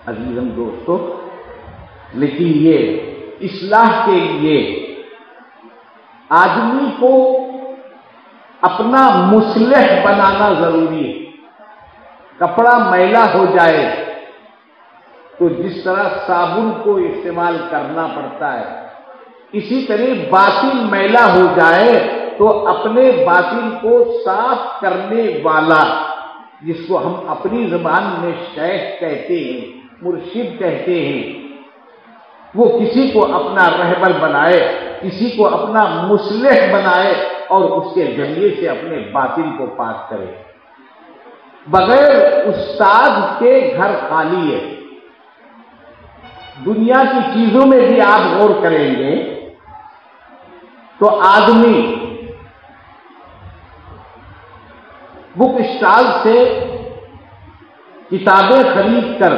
عزیزم دوستو، لیکن یہ اصلاح کے لیے آدمی کو اپنا مصلح بنانا ضروری ہے۔ کپڑا میلا ہو جائے تو جس طرح صابن کو استعمال کرنا پڑتا ہے، اسی طرح باطن میلا ہو جائے تو اپنے باطن کو صاف کرنے والا، جس کو ہم اپنی زبان میں شیخ کہتے ہیں، مرشد کہتے ہیں، وہ کسی کو اپنا رہبر بنائے، کسی کو اپنا مصلح بنائے اور اس کے ذریعے سے اپنے باطن کو پاک کرے۔ بغیر استاد کے گھر خالی ہے۔ دنیا کی چیزوں میں بھی آپ غور کریں گے تو آدمی بک اسٹال سے کتابیں خرید کر،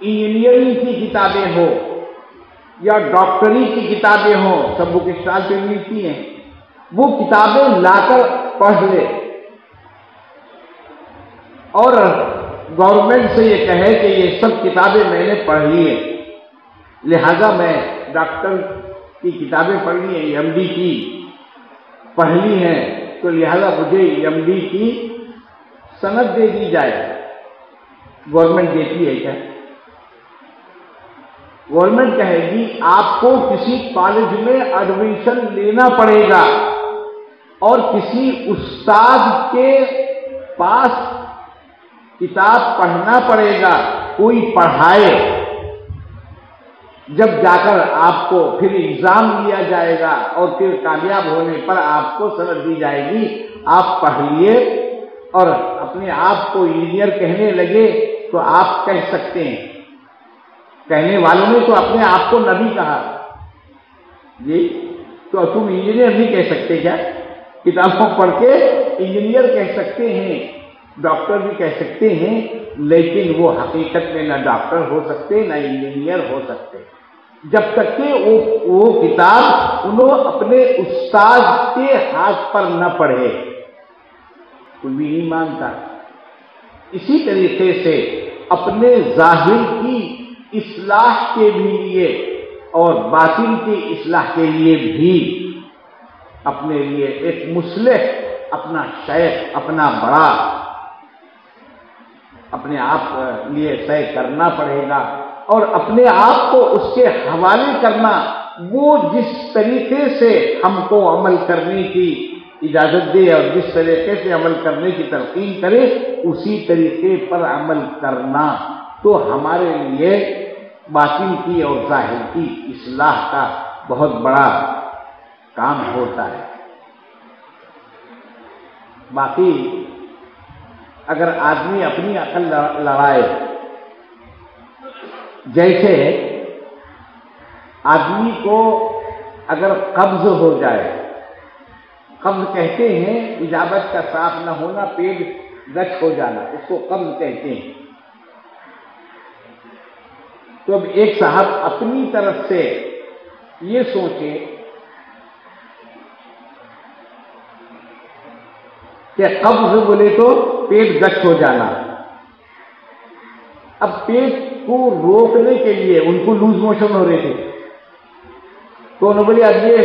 انجینئرنگ کی کتابیں ہو یا ڈاکٹری کی کتابیں ہوں، سب بک اسٹال پہ ملتی ہیں، وہ کتابیں لا کر پڑھ لے اور گورنمنٹ سے یہ کہے کہ یہ سب کتابیں میں نے پڑھ لی ہیں، لہذا میں ڈاکٹر کی کتابیں پڑھ لی ہیں، ایم ڈی کی پڑھ لی ہیں، تو لہذا مجھے ایم ڈی کی سند دے دی جائے۔ گورنمنٹ دیتی ہے کیا؟ گورنمنٹ کہے گی آپ کو کسی کالج میں ایڈمیشن لینا پڑے گا اور کسی استاد کے پاس کتاب پڑھنا پڑے گا، کوئی پڑھائے، جب جا کر آپ کو پھر ایگزام لیا جائے گا اور پھر کامیاب ہونے پر آپ کو سند دی جائے گی۔ آپ پڑھ لیے اور اپنے آپ کو انجینئر کہنے لگے تو آپ کہہ سکتے ہیں، کہنے والوں نے تو اپنے آپ کو نبی کہا، جی تو تم انجینئر نہیں کہہ سکتے کیا؟ کتابوں پڑھ کے انجینئر کہہ سکتے ہیں، ڈاکٹر بھی کہہ سکتے ہیں، لیکن وہ حقیقت میں نہ ڈاکٹر ہو سکتے نہ انجینئر ہو سکتے جب تک کہ وہ کتاب انہوں اپنے استاد کے ہاتھ پر نہ پڑھے، کوئی بھی نہیں مانتا۔ اسی طریقے سے اپنے ظاہر کی اصلاح کے لیے اور باطن کی اصلاح کے لیے بھی اپنے لیے ایک مصلح، اپنا شیخ، اپنا بڑا اپنے آپ لیے طے کرنا پڑے گا اور اپنے آپ کو اس کے حوالے کرنا۔ وہ جس طریقے سے ہم کو عمل کرنے کی اجازت دے اور جس طریقے سے عمل کرنے کی تلقین کرے، اسی طریقے پر عمل کرنا، تو ہمارے لیے باطن کی اور ظاہر کی اصلاح کا بہت بڑا کام ہوتا ہے۔ باقی اگر آدمی اپنی عقل لڑائے، جیسے آدمی کو اگر قبض ہو جائے، قبض کہتے ہیں اجابت کا صاف نہ ہونا، پیٹ گچ ہو جانا، اس کو قبض کہتے ہیں۔ تو اب ایک صاحب اپنی طرف سے یہ سوچے کہ قبض بولے تو پیٹ گچ ہو جانا، اب پیٹ کو روکنے کے لیے ان کو لوز موشن ہو رہے تھے، تو انہوں نے بولے اب یہ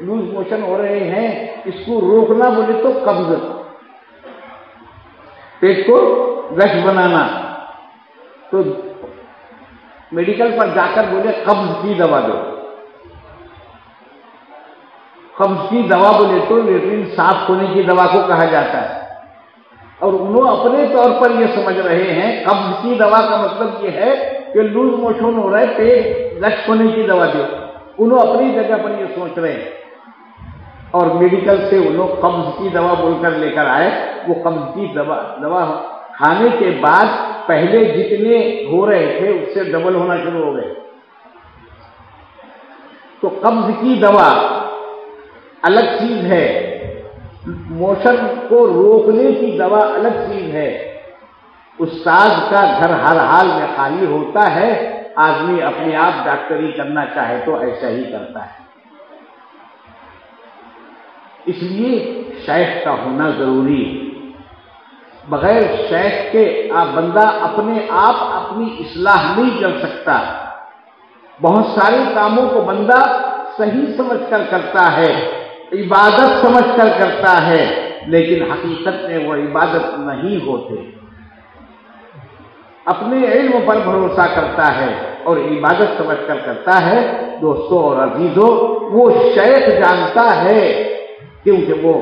لوز موشن ہو رہے ہیں، اس کو روکنا بولے تو قبض، پیٹ کو گچ بنانا، تو میڈیکل پر جا کر بولے قبض کی دوا دو۔ قبض کی دوا بولے تو لیٹرین صاف ہونے کی دوا کو کہا جاتا ہے، اور انہوں اپنے طور پر یہ سمجھ رہے ہیں قبض کی دوا کا مطلب یہ ہے کہ لوز موشن ہو رہا ہے، پیٹ گچ ہونے کی دوا دو، انہوں اپنی جگہ پر یہ سوچ رہے ہیں، اور میڈیکل سے انہوں قبض کی دوا بول کر لے کر آئے۔ وہ قبض کی دوا کھانے کے بعد پہلے جتنے ہو رہے تھے اس سے ڈبل ہونا شروع ہو گئے۔ تو قبض کی دوا الگ چیز ہے، موشن کو روکنے کی دوا الگ چیز ہے۔ استاد کا گھر ہر حال میں خالی ہوتا ہے، آدمی اپنے آپ ڈاکٹری کرنا چاہے تو ایسا ہی کرتا ہے۔ اس لیے شیخ کا ہونا ضروری ہے۔ بغیر شیخ کے بندہ اپنے آپ اپنی اصلاح نہیں کر سکتا۔ بہت سارے کاموں کو بندہ صحیح سمجھ کر کرتا ہے، عبادت سمجھ کر کرتا ہے، لیکن حقیقت میں وہ عبادت نہیں ہوتے۔ اپنے علم پر بھروسہ کرتا ہے اور عبادت سمجھ کر کرتا ہے۔ دوستوں اور عزیزوں، وہ شیخ جانتا ہے کیونکہ وہ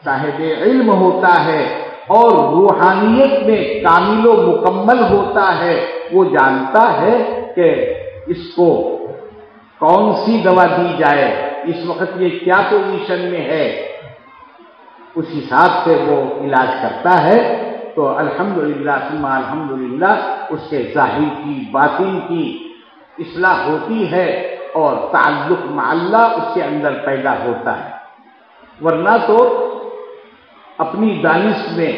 صاحب علم ہوتا ہے اور روحانیت میں کامل و مکمل ہوتا ہے۔ وہ جانتا ہے کہ اس کو کون سی دوا دی جائے، اس وقت یہ کیا پوزیشن میں ہے، اس حساب سے وہ علاج کرتا ہے۔ تو الحمدللہ ثم الحمدللہ اس کے ظاہر کی باطن کی اصلاح ہوتی ہے اور تعلق مع اللہ اس کے اندر پیدا ہوتا ہے۔ ورنہ تو اپنی دانش میں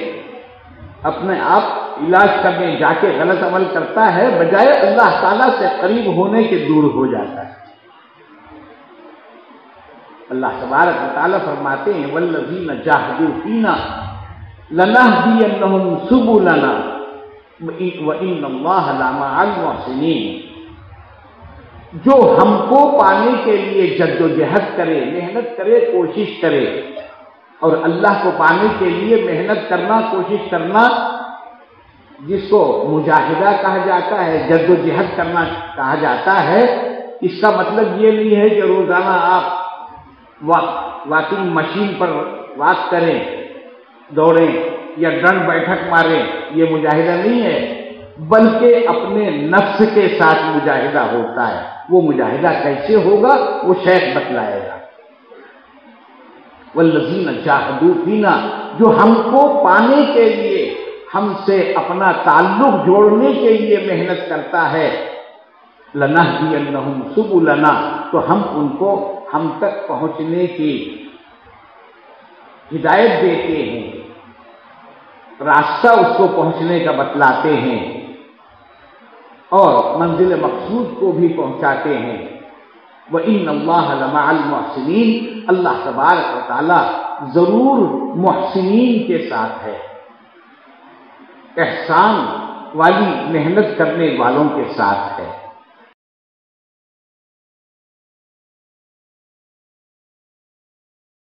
اپنے آپ علاج کرنے جا کے غلط عمل کرتا ہے، بجائے اللہ تعالیٰ سے قریب ہونے کے دور ہو جاتا ہے۔ اللہ تبارک و تعالیٰ فرماتے ہیں والذین جاہدوا فینا لنہدینہم سبلنا وان اللہ لمع المحسنین۔ جو ہم کو پانے کے لیے جد و جہد کرے، محنت کرے، کوشش کرے، اور اللہ کو پانے کے لیے محنت کرنا، کوشش کرنا، جس کو مجاہدہ کہا جاتا ہے، جد و جہد کرنا کہا جاتا ہے، اس کا مطلب یہ نہیں ہے کہ روزانہ آپ واکنگ مشین پر واک کریں، دوڑیں یا ڈنڈ بیٹھک ماریں، یہ مجاہدہ نہیں ہے، بلکہ اپنے نفس کے ساتھ مجاہدہ ہوتا ہے۔ وہ مجاہدہ کیسے ہوگا وہ شیخ بتلائے گا۔ والذین جاہدوا فینا، جو ہم کو پانے کے لیے، ہم سے اپنا تعلق جوڑنے کے لیے محنت کرتا ہے، لنہدینہم سبلنا، تو ہم ان کو ہم تک پہنچنے کی ہدایت دیتے ہیں، راستہ اس کو پہنچنے کا بتلاتے ہیں اور منزل مقصود کو بھی پہنچاتے ہیں۔ وَإِنَّ اللَّهَ لَمَعَ الْمُحْسِنِينَ، اللہ تبارک و تعالی ضرور محسنین کے ساتھ ہے، احسان والی محنت کرنے والوں کے ساتھ ہے۔